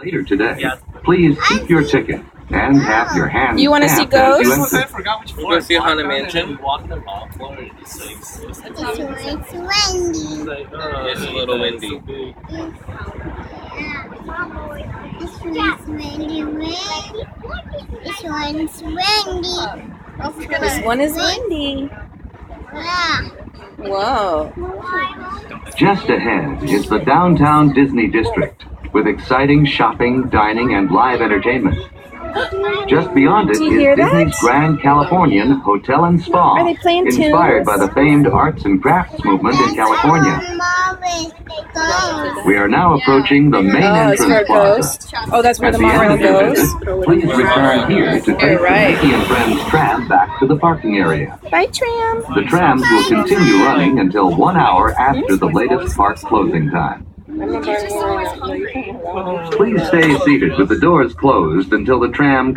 Later today, please keep your ticket and have your hands You wanna see stamped as you ghosts? enter. You go see Haunted Mansion? It's windy. It's a little windy. This one's windy. This one's windy. This one is windy. Yeah. Whoa. Just ahead is the downtown Disney District with exciting shopping, dining, and live entertainment. Just beyond it Do you is hear that? Disney's Grand Californian Hotel and Spa, Are they playing inspired tunes? by the famed arts and crafts movement in California. We are now approaching the main Oh, it's for entrance a plaza. ghost. Oh, that's where At the the end monorail of your goes. visit, please return here to take the right. Mickey and Friends tram back to the parking area. Bye, Tram. The trams will continue running until 1 hour after the latest park closing time. Please stay seated with the doors closed until the tram